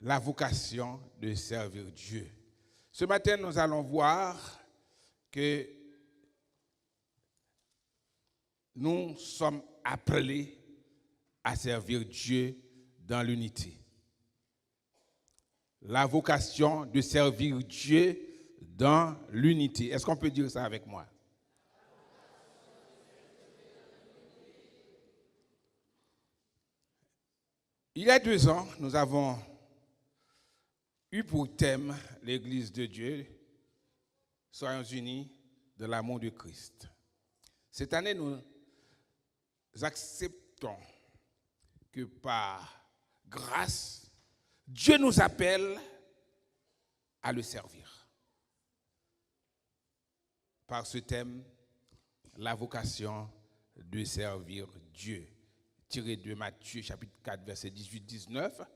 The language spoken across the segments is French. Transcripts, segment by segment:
la vocation de servir Dieu. Ce matin, nous allons voir que nous sommes appelés à servir Dieu dans l'unité. La vocation de servir Dieu dans l'unité. Est-ce qu'on peut dire ça avec moi? Il y a 2 ans, nous avons eu pour thème l'Église de Dieu, soyons unis de l'amour de Christ. Cette année, nous acceptons que par grâce, Dieu nous appelle à le servir. Par ce thème, la vocation de servir Dieu, tiré de Matthieu chapitre 4, verset 18-19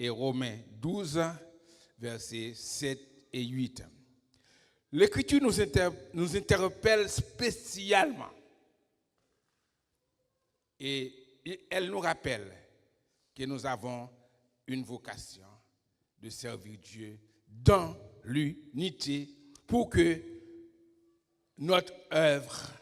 et Romains 12, versets 7 et 8. L'Écriture nous interpelle spécialement et elle nous rappelle que nous avons une vocation de servir Dieu dans l'unité pour que notre œuvre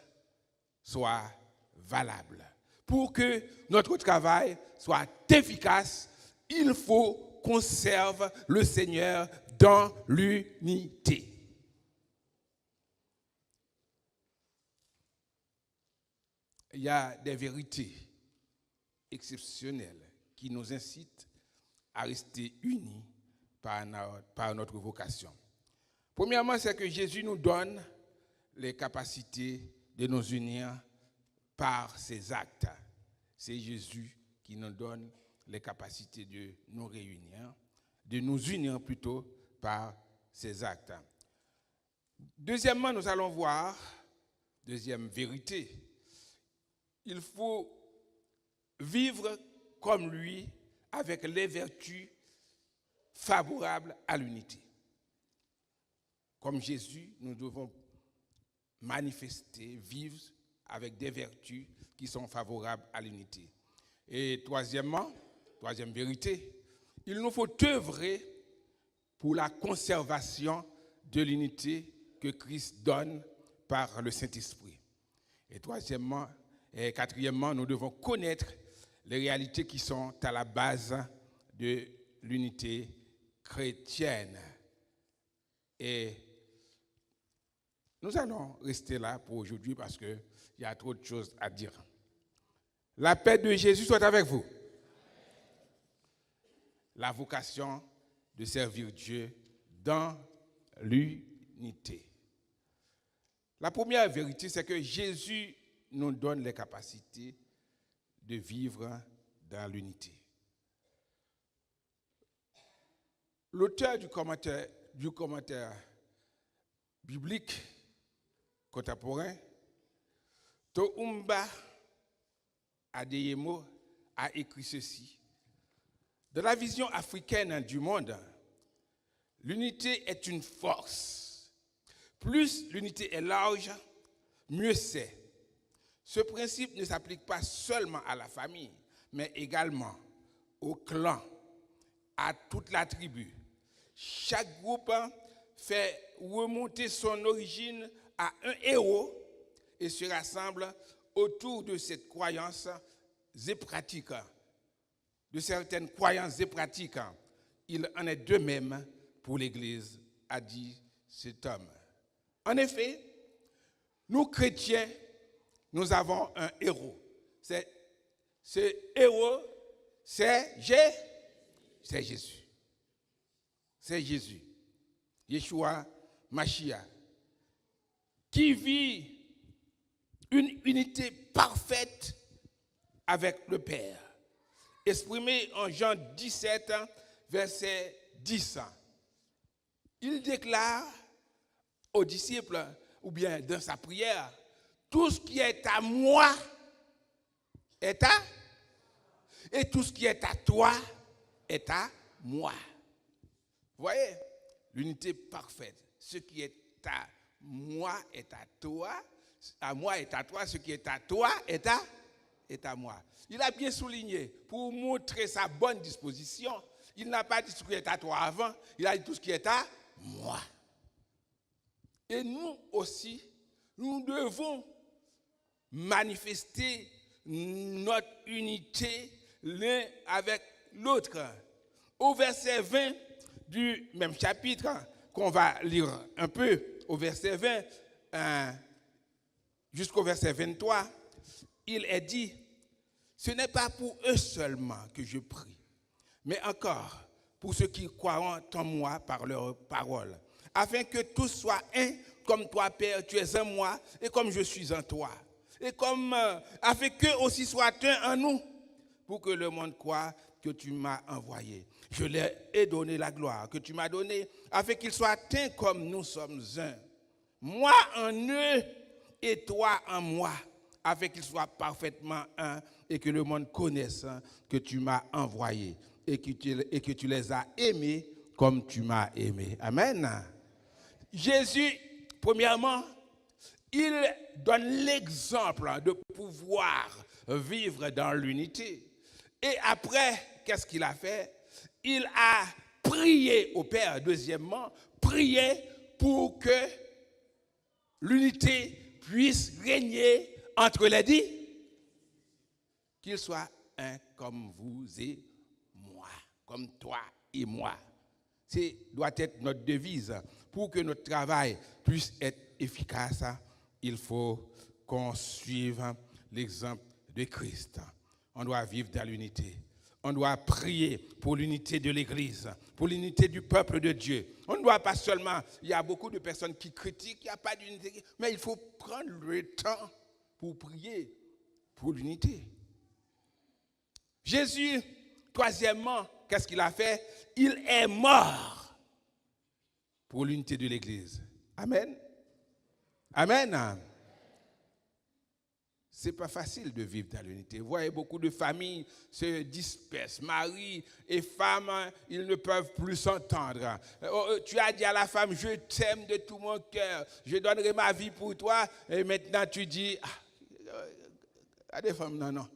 soit valable. Pour que notre travail soit efficace, il faut qu'on serve le Seigneur dans l'unité. Il y a des vérités exceptionnelles qui nous incitent à rester unis par notre vocation. Premièrement, c'est que Jésus nous donne les capacités de nous unir par ses actes. C'est Jésus qui nous donne les capacités de nous réunir, de nous unir plutôt par ses actes. Deuxièmement, nous allons voir, deuxième vérité, il faut vivre comme lui avec les vertus favorables à l'unité. Comme Jésus, nous devons manifester, vivre avec des vertus qui sont favorables à l'unité. Et troisième vérité, il nous faut œuvrer pour la conservation de l'unité que Christ donne par le Saint-Esprit. Et quatrièmement, nous devons connaître les réalités qui sont à la base de l'unité chrétienne. Et nous allons rester là pour aujourd'hui parce qu'il y a trop de choses à dire. La paix de Jésus soit avec vous. La vocation de servir Dieu dans l'unité. La première vérité, c'est que Jésus nous donne les capacités de vivre dans l'unité. L'auteur du commentaire biblique contemporain, Toumba Adeyemo, a écrit ceci. Dans la vision africaine du monde, l'unité est une force. Plus l'unité est large, mieux c'est. Ce principe ne s'applique pas seulement à la famille, mais également au clan, à toute la tribu. Chaque groupe fait remonter son origine à un héros et se rassemble autour de cette croyance et pratique. De certaines croyances et pratiques. Il en est de même pour l'Église, a dit cet homme. En effet, nous chrétiens, nous avons un héros. Ce héros, c'est Jésus. C'est Jésus. Yeshua Mashiach. Qui vit une unité parfaite avec le Père. Exprimé en Jean 17, verset 10. Il déclare aux disciples, ou bien dans sa prière, tout ce qui est à moi est à, et tout ce qui est à toi est à moi. Vous voyez, l'unité parfaite. Ce qui est à moi est à moi est à toi, ce qui est à toi est à moi. Il a bien souligné, pour montrer sa bonne disposition, Il n'a pas dit ce qui est à toi avant, il a dit tout ce qui est à moi. Et nous aussi, nous devons manifester notre unité l'un avec l'autre. Au verset 20 du même chapitre, qu'on va lire un peu, au verset 20 jusqu'au verset 23, il est dit, ce n'est pas pour eux seulement que je prie, mais encore pour ceux qui croiront en moi par leur parole, afin que tous soient un, comme toi, Père, tu es en moi, et comme je suis en toi. Et comme, afin qu'eux aussi soient un en nous, pour que le monde croie que tu m'as envoyé. Je leur ai donné la gloire que tu m'as donnée, afin qu'ils soient un comme nous sommes un. Moi en eux et toi en moi, afin qu'ils soient parfaitement un et que le monde connaisse que tu m'as envoyé et que tu les as aimés comme tu m'as aimé. Amen. Jésus, premièrement, il donne l'exemple de pouvoir vivre dans l'unité. Et après, qu'est-ce qu'il a fait? Il a prié au Père. Deuxièmement, prié pour que l'unité puisse régner entre les dix. Qu'il soit un comme vous et moi, comme toi et moi. C'est doit être notre devise. Pour que notre travail puisse être efficace, il faut qu'on suive l'exemple de Christ. On doit vivre dans l'unité. On doit prier pour l'unité de l'Église, pour l'unité du peuple de Dieu. On ne doit pas seulement, il y a beaucoup de personnes qui critiquent, il n'y a pas d'unité, mais il faut prendre le temps pour prier pour l'unité. Jésus, troisièmement, qu'est-ce qu'il a fait? Il est mort pour l'unité de l'Église. Amen. Amen. Ce n'est pas facile de vivre dans l'unité. Vous voyez, beaucoup de familles se dispersent. Mari et femme, ils ne peuvent plus s'entendre. Tu as dit à la femme, je t'aime de tout mon cœur, je donnerai ma vie pour toi. Et maintenant tu dis, à des femmes, non, non.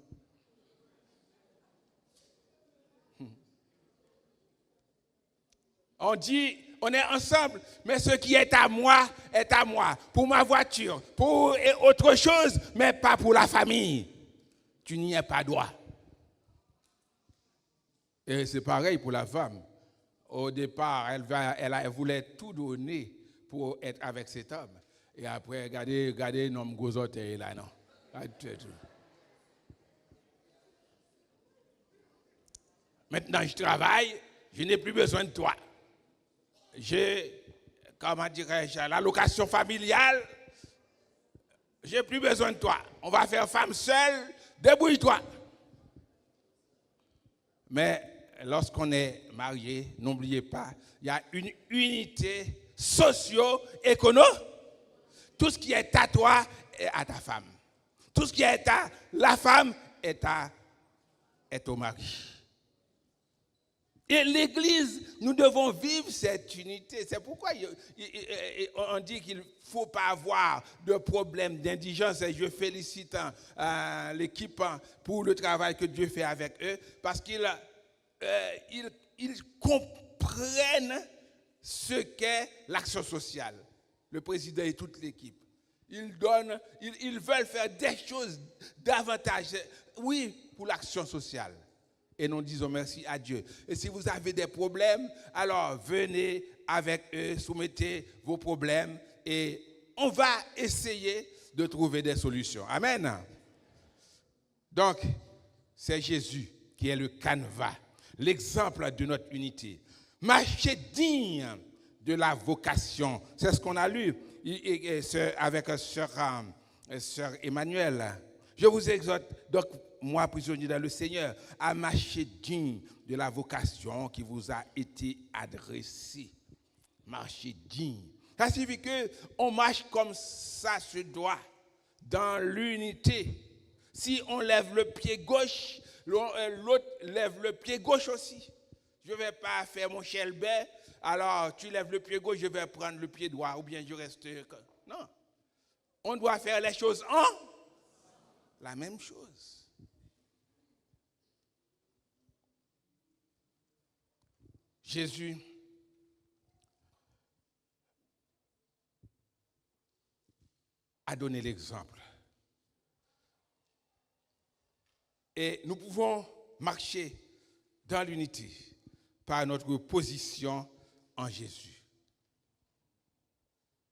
On dit, on est ensemble, mais ce qui est à moi, pour ma voiture, pour autre chose, mais pas pour la famille. Tu n'y es pas droit. Et c'est pareil pour la femme. Au départ, elle voulait tout donner pour être avec cet homme. Et après, regardez, non, gozote là, non. Maintenant, je travaille, je n'ai plus besoin de toi. J'ai, comment dirais-je, l'allocation familiale, j'ai plus besoin de toi. On va faire femme seule, débrouille-toi. Mais lorsqu'on est marié, n'oubliez pas, il y a une unité socio-économique. Tout ce qui est à toi est à ta femme. Tout ce qui est à la femme est au mari. Et l'Église, nous devons vivre cette unité. C'est pourquoi on dit qu'il ne faut pas avoir de problème d'indigence. Et je félicite l'équipe pour le travail que Dieu fait avec eux, parce qu'ils comprennent ce qu'est l'action sociale. Le président et toute l'équipe. Ils veulent faire des choses davantage. Oui, pour l'action sociale. Et nous disons merci à Dieu. Et si vous avez des problèmes, alors venez avec eux, soumettez vos problèmes et on va essayer de trouver des solutions. Amen. Donc, c'est Jésus qui est le canevas, l'exemple de notre unité. Marchez digne de la vocation. C'est ce qu'on a lu avec sœur Emmanuel. Je vous exhorte, donc, moi, prisonnier dans le Seigneur, à marcher digne de la vocation qui vous a été adressée. Marcher digne. Ça signifie qu'on marche comme ça se doit, dans l'unité. Si on lève le pied gauche, l'autre lève le pied gauche aussi. Je ne vais pas faire mon shelbert, alors tu lèves le pied gauche, je vais prendre le pied droit, ou bien je reste... Non. On doit faire les choses en la même chose. Jésus a donné l'exemple. Et nous pouvons marcher dans l'unité par notre position en Jésus.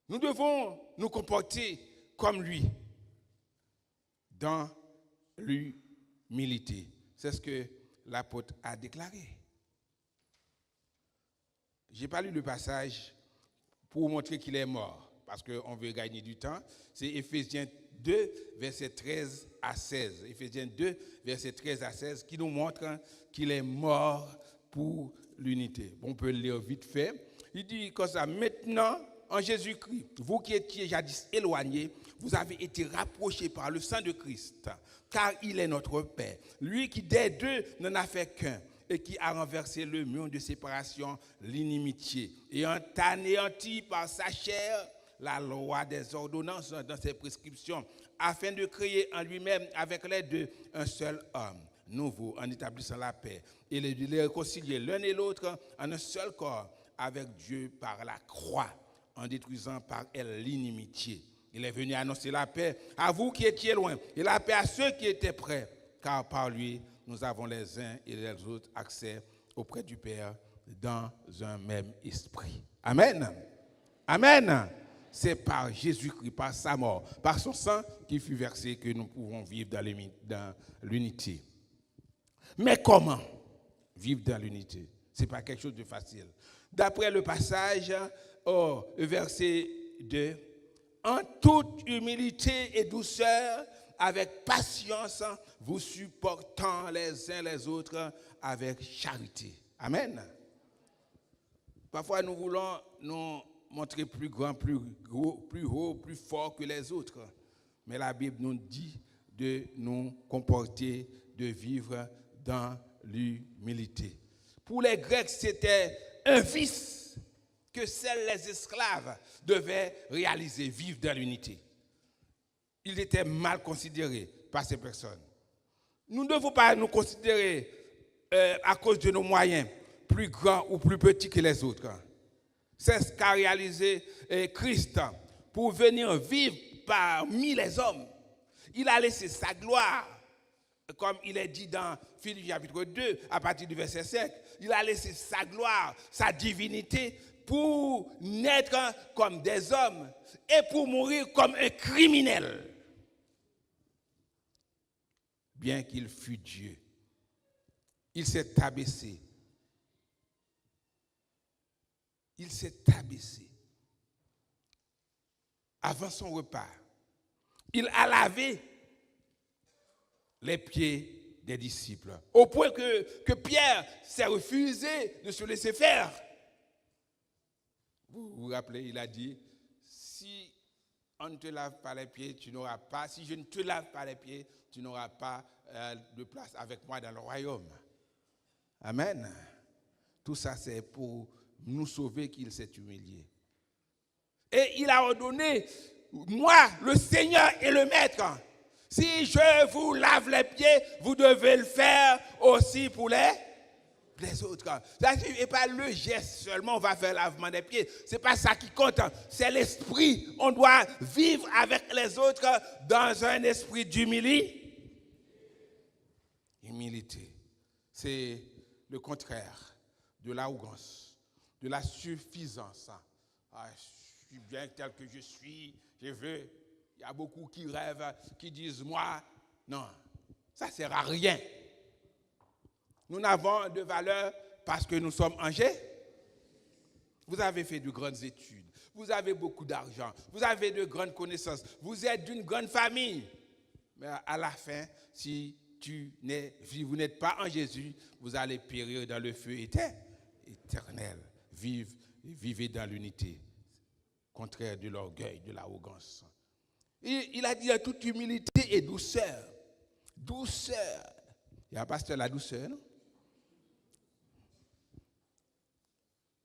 Nous devons nous comporter comme lui dans l'humilité. C'est ce que l'apôtre a déclaré. Je n'ai pas lu le passage pour montrer qu'il est mort, parce qu'on veut gagner du temps. C'est Éphésiens 2, versets 13 à 16. Éphésiens 2, versets 13 à 16, qui nous montre qu'il est mort pour l'unité. On peut le lire vite fait. Il dit comme ça, maintenant, en Jésus-Christ, vous qui étiez jadis éloignés, vous avez été rapprochés par le sang de Christ, car il est notre Père. Lui qui des deux n'en a fait qu'un, et qui a renversé le mur de séparation, l'inimitié, et a anéanti par sa chair la loi des ordonnances dans ses prescriptions, afin de créer en lui-même avec les deux un seul homme nouveau, en établissant la paix, et de les réconcilier l'un et l'autre en un seul corps avec Dieu par la croix, en détruisant par elle l'inimitié. Il est venu annoncer la paix à vous qui étiez loin, et la paix à ceux qui étaient près, car par lui, nous avons les uns et les autres accès auprès du Père dans un même esprit. Amen. Amen. C'est par Jésus-Christ, par sa mort, par son sang qui fut versé que nous pouvons vivre dans l'unité. Mais comment vivre dans l'unité? Ce n'est pas quelque chose de facile. D'après le passage, verset 2, en toute humilité et douceur, avec patience, vous supportant les uns les autres avec charité. Amen. Parfois, nous voulons nous montrer plus grand, plus gros, plus haut, plus fort que les autres. Mais la Bible nous dit de nous comporter, de vivre dans l'humilité. Pour les Grecs, c'était un vice que seuls les esclaves devaient réaliser, vivre dans l'unité. Ils étaient mal considérés par ces personnes. Nous ne devons pas nous considérer à cause de nos moyens plus grands ou plus petits que les autres. C'est ce qu'a réalisé Christ pour venir vivre parmi les hommes. Il a laissé sa gloire, comme il est dit dans Philippiens chapitre 2, à partir du verset 5. Il a laissé sa gloire, sa divinité, pour naître comme des hommes et pour mourir comme un criminel. Bien qu'il fût Dieu, il s'est abaissé. Il s'est abaissé. Avant son repas, il a lavé les pieds des disciples, au point que Pierre s'est refusé de se laisser faire. Vous vous rappelez, il a dit, si on ne te lave pas les pieds, tu n'auras pas, si je ne te lave pas les pieds, tu n'auras pas de place avec moi dans le royaume. Amen. Tout ça, c'est pour nous sauver qu'il s'est humilié. Et il a ordonné, moi, le Seigneur et le Maître, si je vous lave les pieds, vous devez le faire aussi pour les autres. Et pas le geste seulement, on va faire lavement des pieds. Ce n'est pas ça qui compte, c'est l'esprit. On doit vivre avec les autres dans un esprit d'humilité. Humilité, c'est le contraire de l'arrogance, de la suffisance. Je suis bien tel que je suis, je veux. Il y a beaucoup qui rêvent, qui disent moi. Non, ça ne sert à rien. Nous n'avons de valeur parce que nous sommes âgés. Vous avez fait de grandes études, vous avez beaucoup d'argent, vous avez de grandes connaissances, vous êtes d'une grande famille. Mais à la fin, si vous n'êtes pas en Jésus, vous allez périr dans le feu éternel. Vivez dans l'unité, contraire de l'orgueil, de l'arrogance. Il a dit à toute humilité et douceur. Douceur. Il y a un pasteur la douceur, non?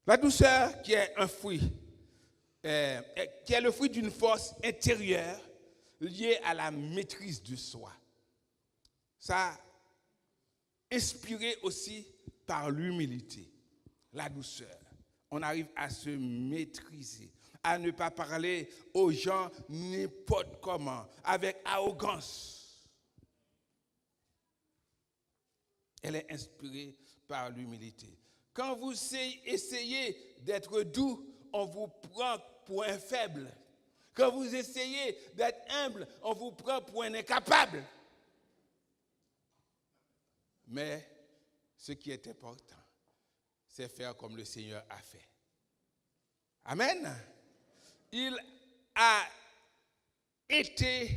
La douceur qui est un fruit, qui est le fruit d'une force intérieure liée à la maîtrise de soi. Ça, inspiré aussi par l'humilité. la douceur. On arrive à se maîtriser, à ne pas parler aux gens n'importe comment, avec arrogance. Elle est inspirée par l'humilité. Quand vous essayez d'être doux, on vous prend pour un faible. Quand vous essayez d'être humble, on vous prend pour un incapable. Mais ce qui est important, c'est faire comme le Seigneur a fait. Amen. Il a été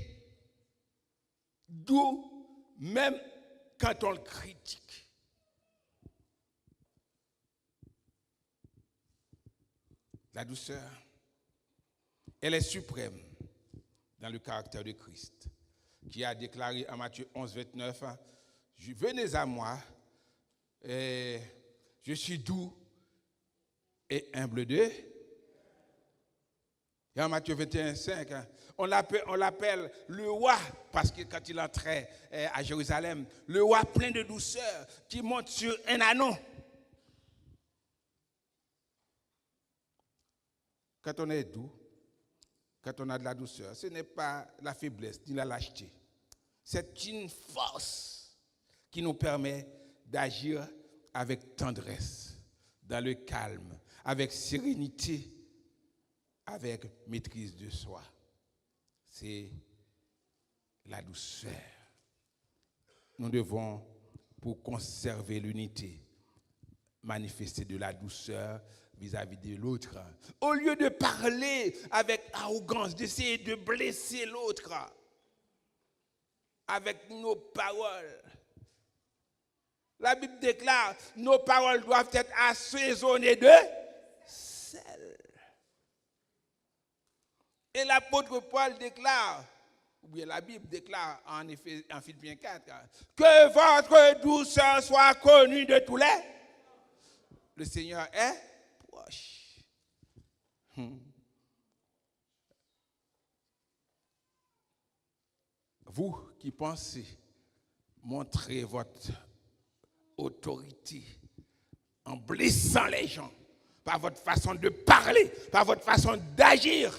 doux même quand on le critique. La douceur, elle est suprême dans le caractère de Christ, qui a déclaré en Matthieu 11, 29, « Venez à moi, et je suis doux et humble de. » Et en Matthieu 21, 5, on l'appelle le roi, parce que quand il entrait à Jérusalem, le roi plein de douceur, qui monte sur un ânon. Quand on est doux, quand on a de la douceur, ce n'est pas la faiblesse ni la lâcheté. C'est une force qui nous permet d'agir avec tendresse, dans le calme, avec sérénité, avec maîtrise de soi. C'est la douceur. Nous devons, pour conserver l'unité, manifester de la douceur vis-à-vis de l'autre. Au lieu de parler avec arrogance, d'essayer de blesser l'autre avec nos paroles. La Bible déclare, nos paroles doivent être assaisonnées de sel. Et l'apôtre Paul déclare, ou bien la Bible déclare en Philippiens 4, que votre douceur soit connue de tous les. Le Seigneur est proche. Vous qui pensez montrer votre autorité en blessant les gens, par votre façon de parler, par votre façon d'agir,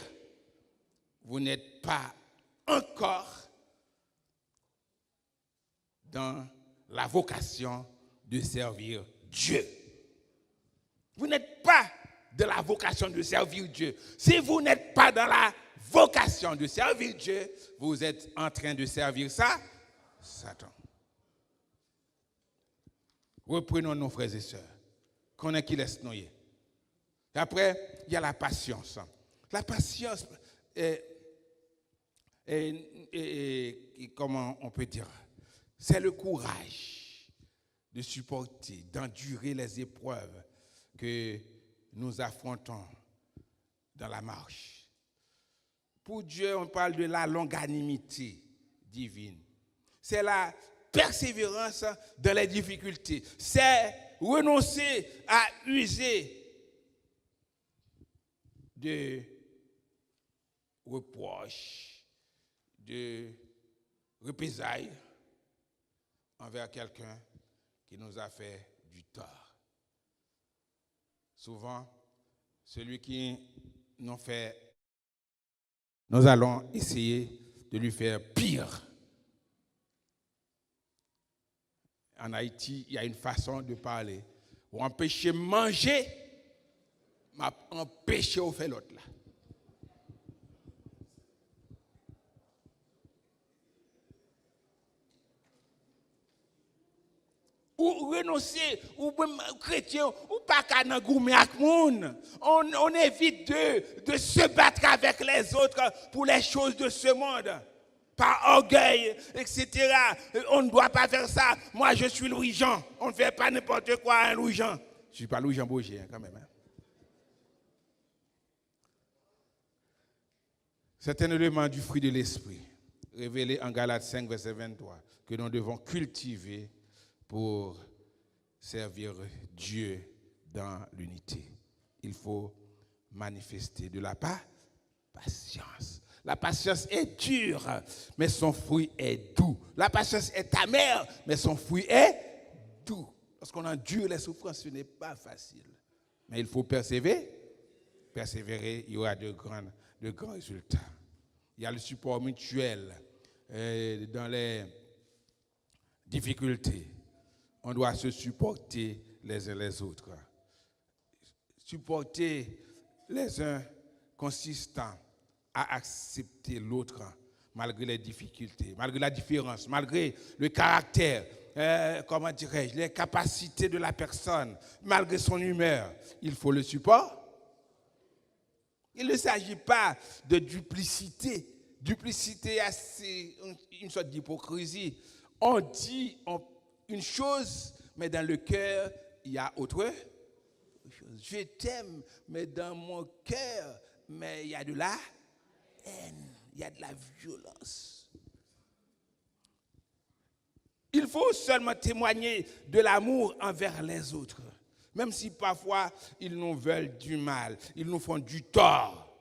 vous n'êtes pas encore dans la vocation de servir Dieu. Vous n'êtes pas de la vocation de servir Dieu. Si vous n'êtes pas dans la vocation de servir Dieu, vous êtes en train de servir ça, Satan. Reprenons nos frères et sœurs. Qu'on est qui laisse noyer. Et après, il y a la patience. La patience comment on peut dire, c'est le courage de supporter, d'endurer les épreuves que nous affrontons dans la marche. Pour Dieu, on parle de la longanimité divine. C'est la persévérance dans les difficultés. C'est renoncer à user de reproches, de représailles envers quelqu'un qui nous a fait du tort. Souvent, celui qui nous fait, nous allons essayer de lui faire pire. En Haïti, il y a une façon de parler. Ou empêcher manger, mais empêcher de faire l'autre là. Ou renoncer, ou chrétien, ou pas qu'à nan gourmet avec moun. On évite de se battre avec les autres pour les choses de ce monde. Par orgueil, etc. On ne doit pas faire ça. Moi, je suis Louis-Jean. On ne fait pas n'importe quoi à un Louis-Jean. Je ne suis pas Louis-Jean Bourget, quand même. C'est un élément du fruit de l'esprit, révélé en Galates 5, verset 23, que nous devons cultiver pour servir Dieu dans l'unité. Il faut manifester de la patience. La patience est dure, mais son fruit est doux. La patience est amère, mais son fruit est doux. Lorsqu'on endure les souffrances, ce n'est pas facile. Mais il faut persévérer. Persévérer, il y aura de grands résultats. Il y a le support mutuel dans les difficultés. On doit se supporter les uns les autres. Supporter les uns consistant à accepter l'autre malgré les difficultés, malgré la différence, malgré le caractère, comment dirais-je, les capacités de la personne, malgré son humeur. Il faut le support. Il ne s'agit pas de duplicité. Duplicité, c'est une sorte d'hypocrisie. On dit une chose, mais dans le cœur, il y a autre chose. Je t'aime, mais dans mon cœur, mais il y a de la haine, il y a de la violence. Il faut seulement témoigner de l'amour envers les autres. Même si parfois ils nous veulent du mal, ils nous font du tort.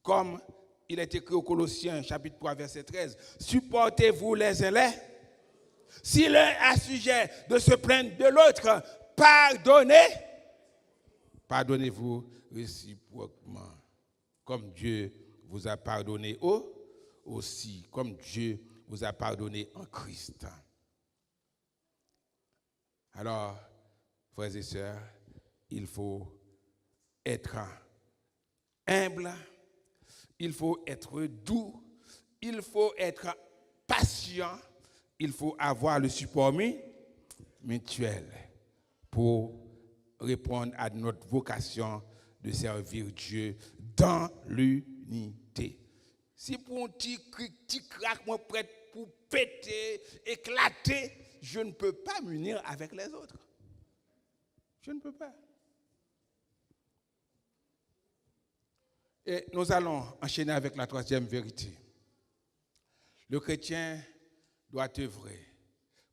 Comme il est écrit aux Colossiens, chapitre 3, verset 13. Supportez-vous les uns les. Si l'un a sujet de se plaindre de l'autre, pardonnez-vous réciproquement. Comme Dieu vous a pardonné aussi, comme Dieu vous a pardonné en Christ. Alors, frères et sœurs, il faut être humble, il faut être doux, il faut être patient, il faut avoir le support mutuel pour répondre à notre vocation de servir Dieu dans l'unité. Si pour un petit crack, moi prête pour péter, éclater, je ne peux pas m'unir avec les autres. Je ne peux pas. Et nous allons enchaîner avec la troisième vérité. Le chrétien doit œuvrer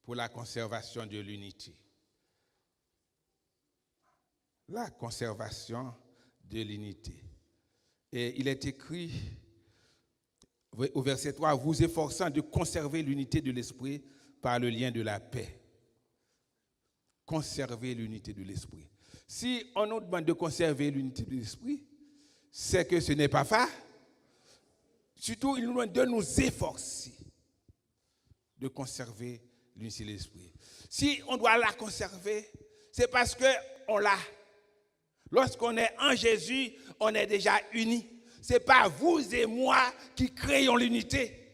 pour la conservation de l'unité. La conservation de l'unité. Et il est écrit au verset 3, vous efforçant de conserver l'unité de l'esprit par le lien de la paix. Conserver l'unité de l'esprit. Si on nous demande de conserver l'unité de l'esprit, c'est que ce n'est pas facile. Surtout, il nous demande de nous efforcer de conserver l'unité de l'esprit. Si on doit la conserver, c'est parce qu'on l'a. Lorsqu'on est en Jésus, on est déjà unis. Ce n'est pas vous et moi qui créons l'unité.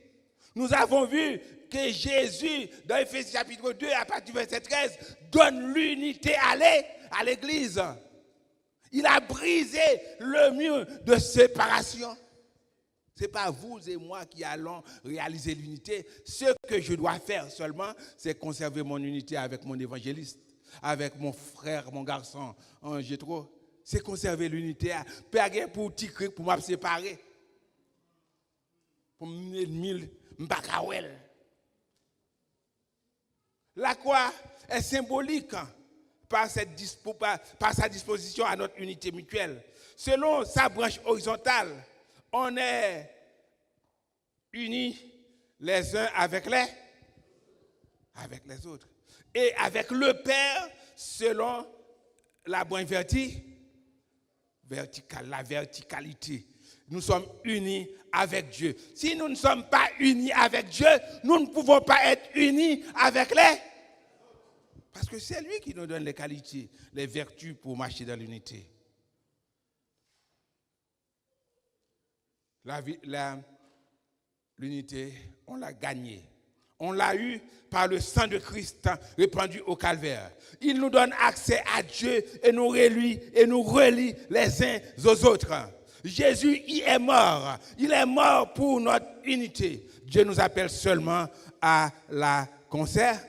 Nous avons vu que Jésus, dans Éphésiens chapitre 2, à partir du verset 13, donne l'unité à l'Église. Il a brisé le mur de séparation. Ce n'est pas vous et moi qui allons réaliser l'unité. Ce que je dois faire seulement, c'est conserver mon unité avec mon évangéliste, avec mon frère, mon garçon, Jétro. C'est conserver l'unité. Pas pour petit cri pour me séparer. Pour me m'bakawel. La croix est symbolique par sa disposition à notre unité mutuelle. Selon sa branche horizontale, on est unis les uns avec les autres. Et avec le Père, selon la branche verticale, la verticalité. Nous sommes unis avec Dieu. Si nous ne sommes pas unis avec Dieu, nous ne pouvons pas être unis avec les. Parce que c'est lui qui nous donne les qualités, les vertus pour marcher dans l'unité. L'unité, on l'a gagnée. On l'a eu par le sang de Christ répandu au calvaire. Il nous donne accès à Dieu et nous relie les uns aux autres. Jésus y est mort. Il est mort pour notre unité. Dieu nous appelle seulement à la conserver.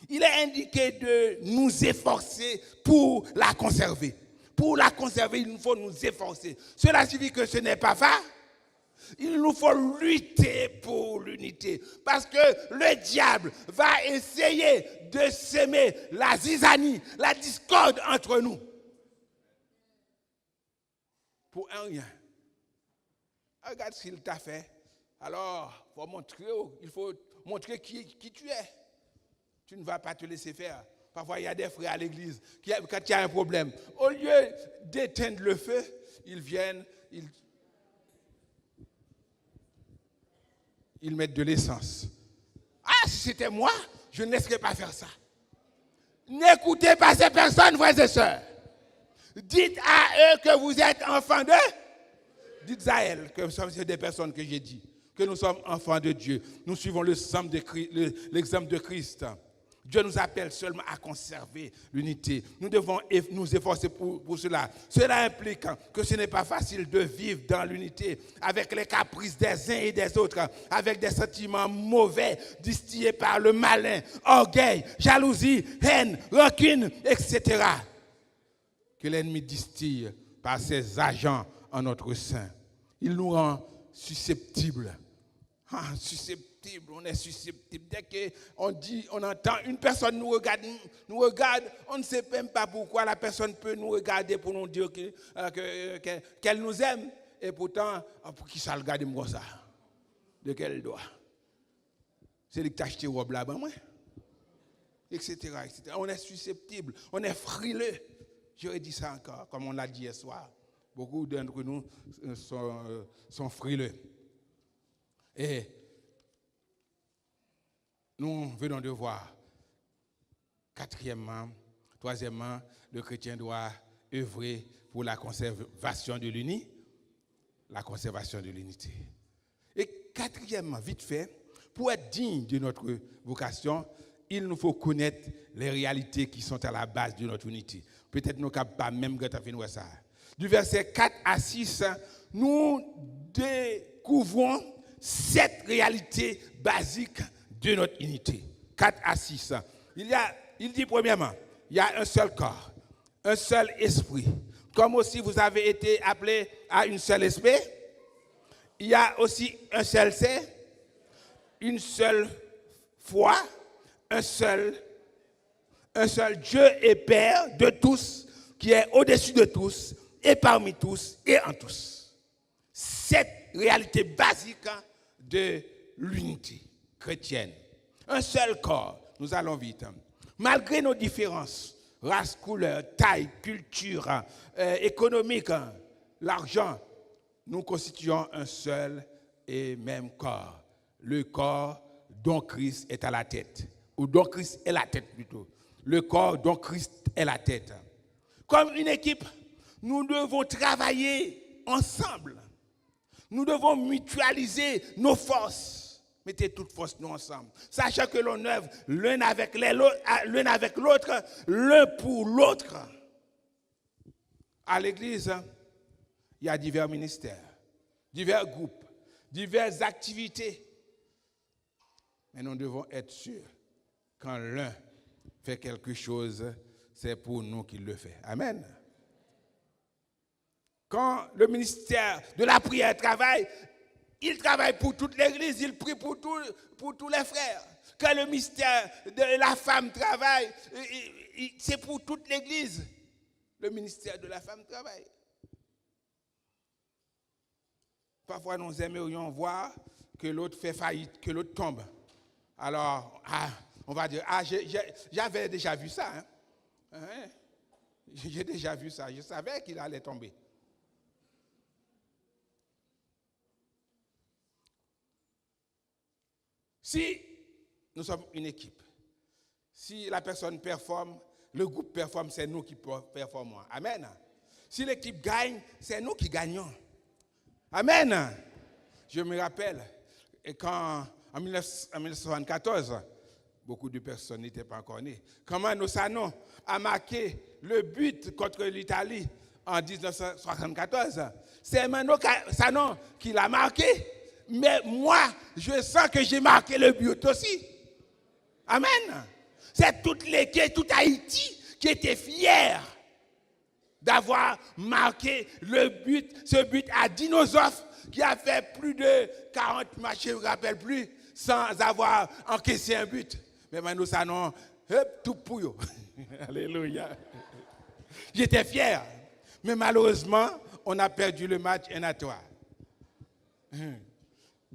Il est indiqué de nous efforcer pour la conserver. Pour la conserver, il nous faut nous efforcer. Cela signifie que ce n'est pas facile. Il nous faut lutter pour l'unité. Parce que le diable va essayer de semer la zizanie, la discorde entre nous. Pour un rien. Regarde ce qu'il t'a fait. Alors, il faut montrer qui tu es. Tu ne vas pas te laisser faire. Parfois, il y a des frères à l'église quand il y a un problème, au lieu d'éteindre le feu, ils viennent, ils mettent de l'essence. Ah, si c'était moi, je ne laisserais pas faire ça. N'écoutez pas ces personnes, frères et sœurs. Dites à eux que vous êtes enfants d'eux. Dites à elles que c'est des personnes que j'ai dit, que nous sommes enfants de Dieu. Nous suivons l'exemple de Christ. Dieu nous appelle seulement à conserver l'unité. Nous devons nous efforcer pour cela. Cela implique que ce n'est pas facile de vivre dans l'unité avec les caprices des uns et des autres, avec des sentiments mauvais distillés par le malin, orgueil, jalousie, haine, rancune, etc. Que l'ennemi distille par ses agents en notre sein. Il nous rend susceptibles. On est susceptible. Dès qu'on entend une personne nous regarde, on ne sait même pas pourquoi la personne peut nous regarder pour nous dire qu'elle nous aime. Et pourtant, pour qui ça le regarde comme ça? De quel droit? C'est lui qui t'a acheté robe là-bas, moi? Etc. On est susceptible, on est frileux. J'aurais dit ça encore, comme on l'a dit hier soir. Beaucoup d'entre nous sont frileux. Et nous venons de voir, troisièmement, le chrétien doit œuvrer pour la conservation de l'unité. Et quatrièmement, vite fait, pour être digne de notre vocation, il nous faut connaître les réalités qui sont à la base de notre unité. Peut-être nous ne sommes pas même faire ça. Du verset 4 à 6, nous découvrons 7 réalités basiques de notre unité. 4 à 6. Il dit premièrement, il y a un seul corps, un seul esprit. Comme aussi vous avez été appelés à une seule esprit, il y a aussi un seul ser, une seule foi, un seul Dieu et Père de tous, qui est au-dessus de tous, et parmi tous, et en tous. 7 réalités basiques de l'unité chrétienne. Un seul corps, nous allons vite. Malgré nos différences, race, couleur, taille, culture, économique, l'argent, nous constituons un seul et même corps. Le corps dont Christ est à la tête. Ou dont Christ est la tête plutôt. Le corps dont Christ est la tête. Comme une équipe, nous devons travailler ensemble. Nous devons mutualiser nos forces. Mettez toutes forces nous ensemble. Sachant que l'on œuvre l'un avec l'autre, l'un pour l'autre. À l'église, il y a divers ministères, divers groupes, diverses activités. Mais nous devons être sûrs, quand l'un fait quelque chose, c'est pour nous qu'il le fait. Amen. Quand le ministère de la prière travaille, il travaille pour toute l'église, il prie pour tous les frères. Quand le ministère de la femme travaille, c'est pour toute l'église. Le ministère de la femme travaille. Parfois, nous aimerions voir que l'autre fait faillite, que l'autre tombe. Alors, on va dire, j'avais déjà vu ça. Hein? J'ai déjà vu ça. Je savais qu'il allait tomber. Si nous sommes une équipe, si la personne performe, le groupe performe, c'est nous qui performons. Amen. Si l'équipe gagne, c'est nous qui gagnons. Amen. Je me rappelle, quand en 1974, beaucoup de personnes n'étaient pas encore nées, quand Mano Sano a marqué le but contre l'Italie en 1974, c'est Mano Sano qui l'a marqué. Mais moi, je sens que j'ai marqué le but aussi. Amen. C'est toute l'équipe, tout Haïti qui était fier d'avoir marqué le but, ce but à Dinosaure qui a fait plus de 40 matchs, je ne me rappelle plus, sans avoir encaissé un but. Mais maintenant, ça non, tout pour eux. Alléluia. J'étais fier. Mais malheureusement, on a perdu le match 1-3.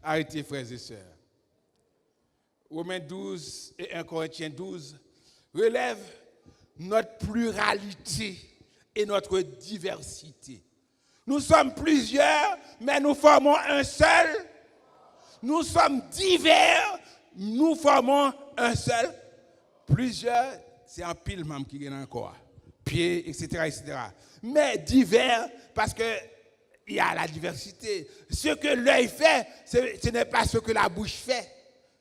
Arrêtez, frères et sœurs. Romains 12 et 1 Corinthiens 12 relèvent notre pluralité et notre diversité. Nous sommes plusieurs, mais nous formons un seul. Nous sommes divers, nous formons un seul. Plusieurs, c'est un pile même qui est encore. Pieds, etc., etc. Mais divers, parce qu'il y a la diversité. Ce que l'œil fait, ce n'est pas ce que la bouche fait.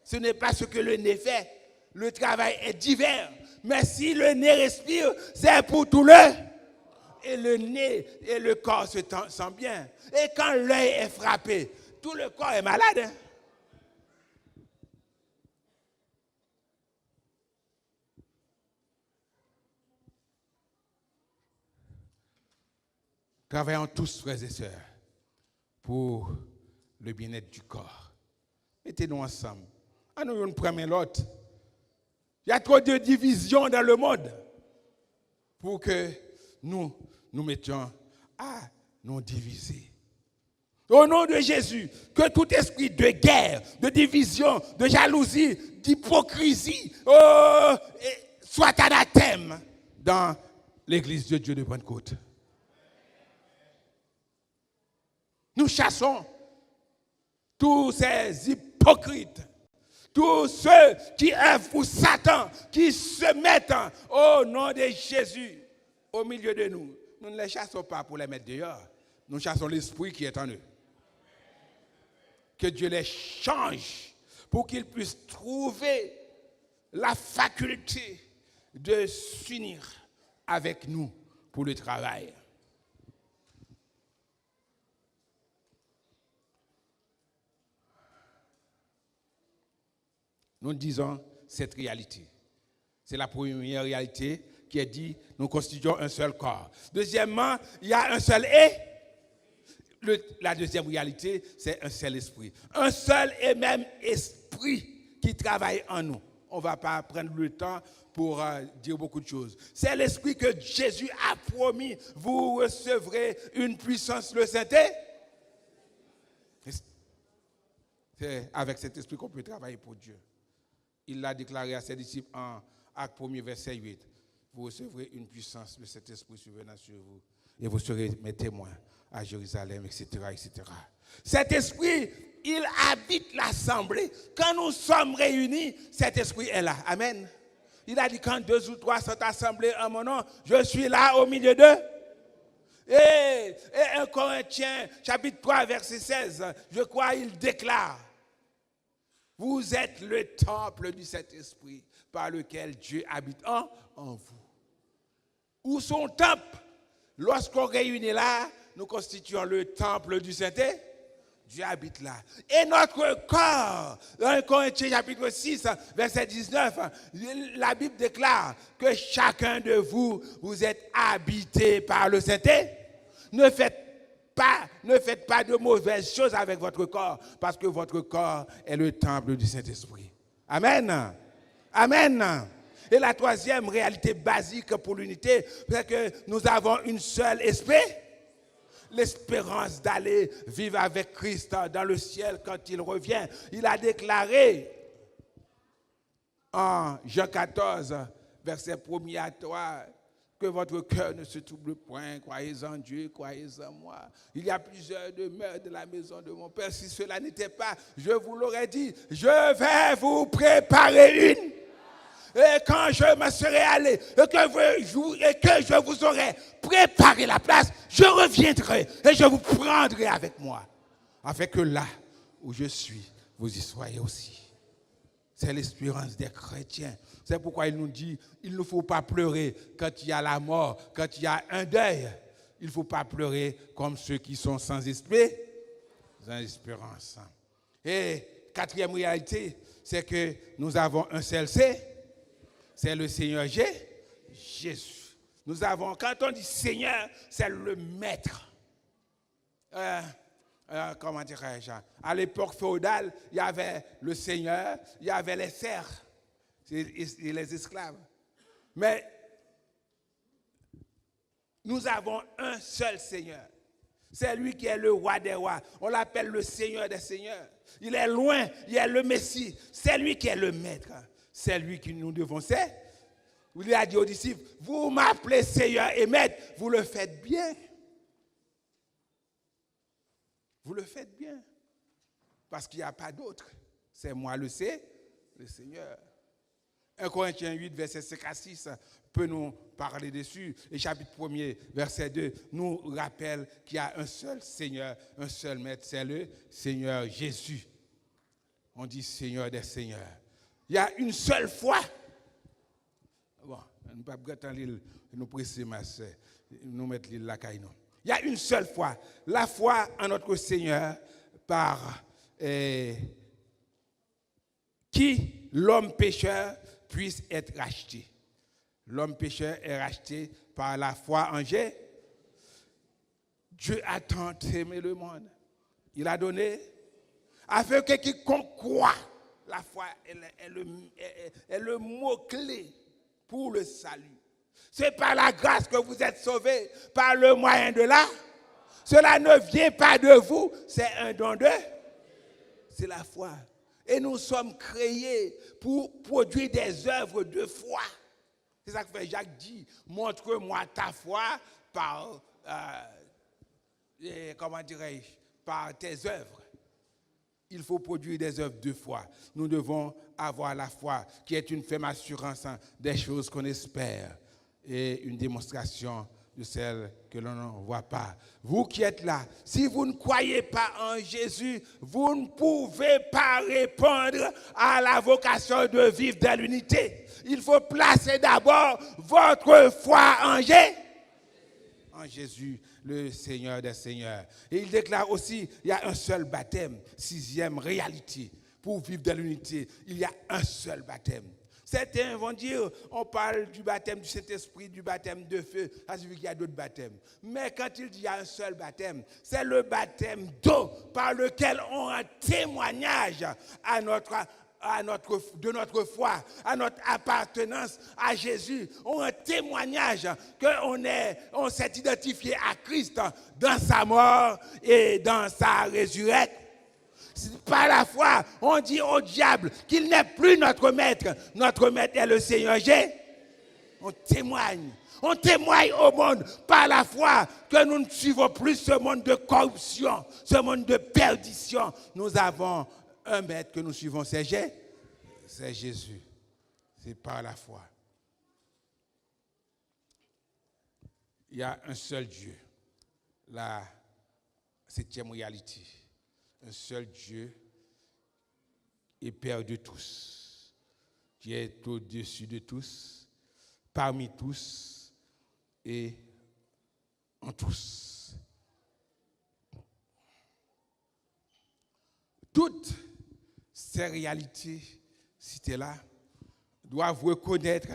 Ce n'est pas ce que le nez fait. Le travail est divers. Mais si le nez respire, c'est pour tout l'œil. Et le nez et le corps se sentent bien. Et quand l'œil est frappé, tout le corps est malade. Hein? Travaillons tous, frères et sœurs, pour le bien-être du corps. Mettez-nous ensemble. Nous nous prenons l'autre. Il y a trop de divisions dans le monde pour que nous mettions à nous diviser. Au nom de Jésus, que tout esprit de guerre, de division, de jalousie, d'hypocrisie soit anathème dans l'église de Dieu de Pentecôte. Nous chassons tous ces hypocrites, tous ceux qui œuvrent pour Satan, qui se mettent au nom de Jésus au milieu de nous. Nous ne les chassons pas pour les mettre dehors. Nous chassons l'esprit qui est en eux. Que Dieu les change pour qu'ils puissent trouver la faculté de s'unir avec nous pour le travail. Nous disons cette réalité. C'est la première réalité qui est dit, nous constituons un seul corps. Deuxièmement, il y a un seul la deuxième réalité, c'est un seul esprit. Un seul et même esprit qui travaille en nous. On ne va pas prendre le temps pour dire beaucoup de choses. C'est l'esprit que Jésus a promis. Vous recevrez une puissance, le Saint-Esprit. C'est avec cet esprit qu'on peut travailler pour Dieu. Il l'a déclaré à ses disciples en Actes 1er, verset 8. Vous recevrez une puissance, le Saint-Esprit survenant sur vous. Et vous serez mes témoins à Jérusalem, etc., etc. Cet esprit, il habite l'assemblée. Quand nous sommes réunis, cet esprit est là. Amen. Il a dit, quand 2 ou 3 sont assemblés en mon nom, je suis là au milieu d'eux. Et 1 Corinthiens, chapitre 3, verset 16, je crois, il déclare, vous êtes le temple du Saint-Esprit par lequel Dieu habite en vous. Où son temple? Lorsqu'on réunit là, nous constituons le temple du Saint-Esprit. Dieu habite là. Et notre corps, dans 1 Corinthiens chapitre 6, verset 19, la Bible déclare que chacun de vous, vous êtes habité par le Saint-Esprit. Ne faites pas de mauvaises choses avec votre corps, parce que votre corps est le temple du Saint-Esprit. Amen. Amen. Et la troisième réalité basique pour l'unité, c'est que nous avons une seule esprit. L'espérance d'aller vivre avec Christ dans le ciel quand il revient. Il a déclaré en Jean 14, verset 1er à 3, que votre cœur ne se trouble point, croyez en Dieu, croyez en moi. Il y a plusieurs demeures de la maison de mon Père. Si cela n'était pas, je vous l'aurais dit, je vais vous préparer une. Et quand je me serai allé et que je vous aurai préparé la place, je reviendrai et je vous prendrai avec moi. Afin que là où je suis, vous y soyez aussi. C'est l'espérance des chrétiens. C'est pourquoi il nous dit, il ne faut pas pleurer quand il y a la mort, quand il y a un deuil. Il ne faut pas pleurer comme ceux qui sont sans esprit, sans espérance. Et quatrième réalité, c'est que nous avons un seul c'est le Seigneur Jésus. Nous avons, quand on dit Seigneur, c'est le maître. Comment dirais-je? À l'époque féodale, il y avait le Seigneur, il y avait les serfs et les esclaves. Mais nous avons un seul Seigneur. C'est lui qui est le roi des rois. On l'appelle le Seigneur des seigneurs. Il est loin, il est le Messie. C'est lui qui est le maître. C'est lui qui nous devons servir. il a dit aux disciples, vous m'appelez Seigneur et Maître, vous le faites bien. Vous le faites bien. Parce qu'il n'y a pas d'autre. C'est moi le Seigneur. 1 Corinthiens 8, verset 5 à 6 peut nous parler dessus. Et chapitre 1er, verset 2, nous rappelle qu'il y a un seul Seigneur, un seul Maître, c'est le Seigneur Jésus. On dit Seigneur des Seigneurs. Il y a une seule foi. Bon, nous ne pouvons pas nous presser, ma soeur, nous mettre l'île la caille. Il y a une seule foi. La foi en notre Seigneur par qui l'homme pécheur puisse être racheté. L'homme pécheur est racheté par la foi en Jésus. Dieu a tant aimé le monde. Il a donné afin que quiconque croit. La foi est le mot-clé pour le salut. C'est par la grâce que vous êtes sauvés, par le moyen de là. Cela ne vient pas de vous, c'est un don de. C'est la foi. Et nous sommes créés pour produire des œuvres de foi. C'est ça que fait Jacques dit, montre-moi ta foi par, comment dirais-je, par tes œuvres. Il faut produire des œuvres de foi. Nous devons avoir la foi qui est une ferme assurance des choses qu'on espère et une démonstration de celles que l'on ne voit pas. Vous qui êtes là, si vous ne croyez pas en Jésus, vous ne pouvez pas répondre à la vocation de vivre dans l'unité. Il faut placer d'abord votre foi en Jésus. En Jésus, le Seigneur des Seigneurs. Et il déclare aussi, il y a un seul baptême, 6e réalité. Pour vivre dans l'unité, il y a un seul baptême. Certains vont dire, on parle du baptême du Saint-Esprit, du baptême de feu, ça signifie qu'il y a d'autres baptêmes. Mais quand il dit qu'il y a un seul baptême, c'est le baptême d'eau par lequel on rend témoignage de notre foi, à notre appartenance à Jésus. On a un témoignage qu'on s'est identifié à Christ dans sa mort et dans sa résurrection. Par la foi, on dit au diable qu'il n'est plus notre maître. Notre maître est le Seigneur Jésus. On témoigne au monde par la foi que nous ne suivons plus ce monde de corruption, ce monde de perdition. Nous avons un maître que nous suivons, c'est Jésus. C'est par la foi. Il y a un seul Dieu, la 7e réalité. Un seul Dieu et Père de tous, qui est au-dessus de tous, parmi tous et en tous. Toutes ces réalités citées-là doivent reconnaître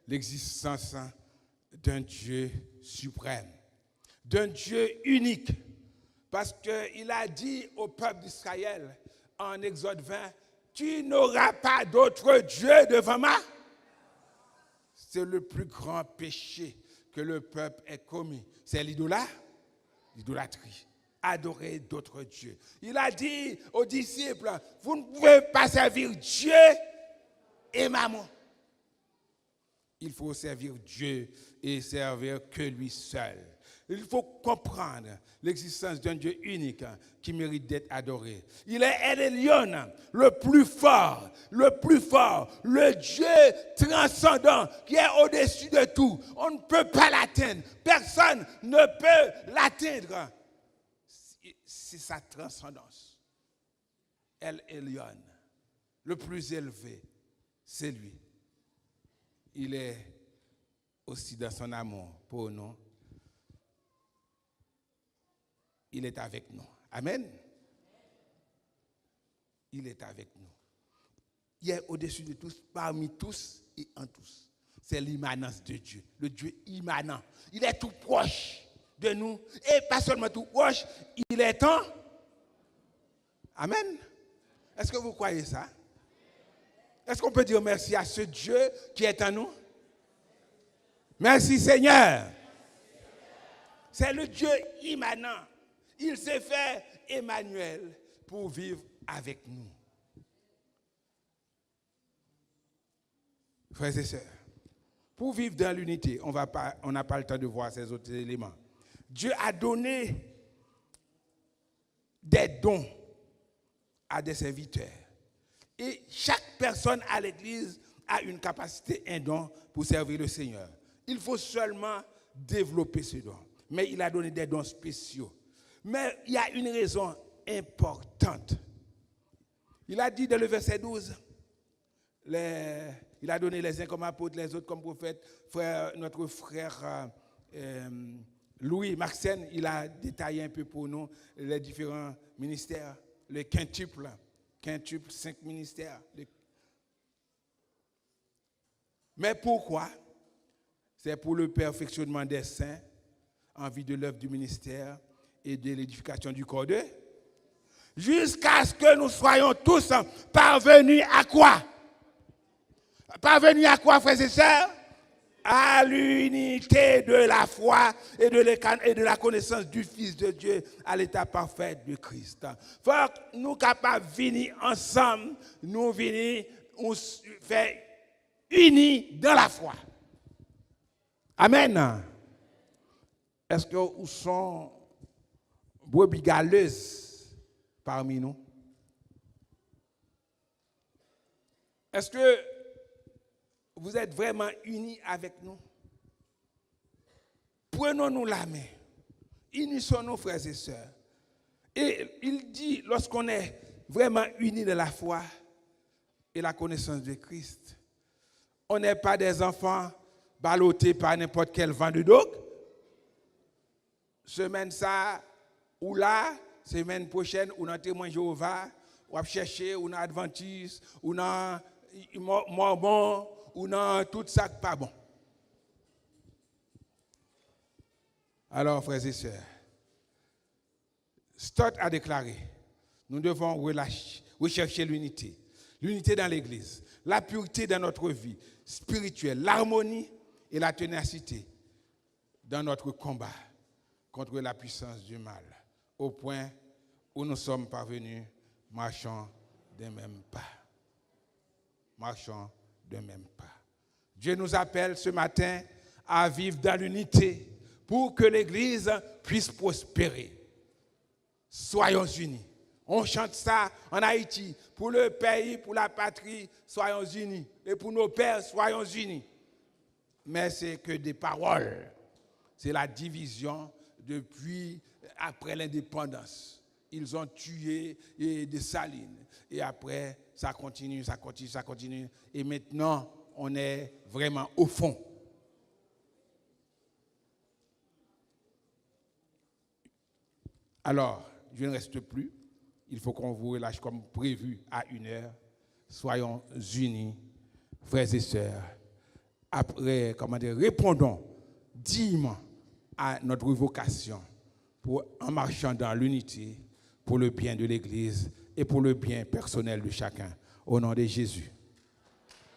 l'existence d'un Dieu suprême, d'un Dieu unique. Parce qu'il a dit au peuple d'Israël en Exode 20, tu n'auras pas d'autre Dieu devant moi. C'est le plus grand péché que le peuple ait commis. C'est l'idolâtrie. Adorer d'autres dieux. Il a dit aux disciples, vous ne pouvez pas servir Dieu et maman. Il faut servir Dieu et servir que lui seul. Il faut comprendre l'existence d'un Dieu unique qui mérite d'être adoré. Il est El Elyon, le plus fort, le Dieu transcendant qui est au-dessus de tout. On ne peut pas l'atteindre. Personne ne peut l'atteindre. C'est sa transcendance. El Elyon, le plus élevé, c'est lui. Il est aussi dans son amour pour nous. Il est avec nous. Amen. Il est avec nous. Il est au-dessus de tous, parmi tous et en tous. C'est l'immanence de Dieu, le Dieu immanent. Il est tout proche de nous. Et pas seulement tout proche, il est en. Amen. Est-ce que vous croyez ça? Est-ce qu'on peut dire merci à ce Dieu qui est en nous? Merci Seigneur. C'est le Dieu immanent. Il s'est fait Emmanuel pour vivre avec nous. Frères et sœurs, Pour vivre dans l'unité, on n'a pas le temps de voir ces autres éléments. Dieu a donné des dons à des serviteurs. Et chaque personne à l'église a une capacité, un don pour servir le Seigneur. Il faut seulement développer ce don. Mais il a donné des dons spéciaux. Mais il y a une raison importante. Il a dit dans le verset 12, il a donné les uns comme apôtres, les autres comme prophètes. Notre frère Louis Marcen, il a détaillé un peu pour nous les différents ministères, le quintuple, 5 ministères. Mais pourquoi? C'est pour le perfectionnement des saints en vue de l'œuvre du ministère et de l'édification du corps de jusqu'à ce que nous soyons tous parvenus à quoi? Parvenus à quoi, frères et sœurs? À l'unité de la foi et de la connaissance du Fils de Dieu à l'état parfait de Christ. Il faut que nous capables de venir ensemble, nous venir, on fait unis dans la foi. Amen. Est-ce que nous sommes brebis galeuses parmi nous? Est-ce que vous êtes vraiment unis avec nous? Prenons-nous la main. Unissons-nous, frères et sœurs. Et il dit, lorsqu'on est vraiment unis de la foi et la connaissance de Christ, on n'est pas des enfants ballottés par n'importe quel vent de dogue. Semaine ça, ou là, semaine prochaine, ou dans témoin Jéhovah, ou à chercher, ou dans Adventiste, ou dans Mormon, ou dans tout ça qui n'est pas bon. Alors, frères et sœurs, Stott a déclaré, nous devons rechercher l'unité. L'unité dans l'Église, la pureté dans notre vie spirituelle, l'harmonie et la ténacité dans notre combat contre la puissance du mal, au point où nous sommes parvenus, marchant d'un même pas. Marchons d'un même pas. Dieu nous appelle ce matin à vivre dans l'unité pour que l'Église puisse prospérer. Soyons unis. On chante ça en Haïti. Pour le pays, pour la patrie, soyons unis. Et pour nos pères, soyons unis. Mais c'est que des paroles. C'est la division depuis après l'indépendance. Ils ont tué des Salines. Et après, ça continue. Et maintenant, on est vraiment au fond. Alors, je ne reste plus. Il faut qu'on vous relâche comme prévu à 1h. Soyons unis, frères et sœurs. Après, répondons dignement à notre vocation en marchant dans l'unité pour le bien de l'Église et pour le bien personnel de chacun. Au nom de Jésus.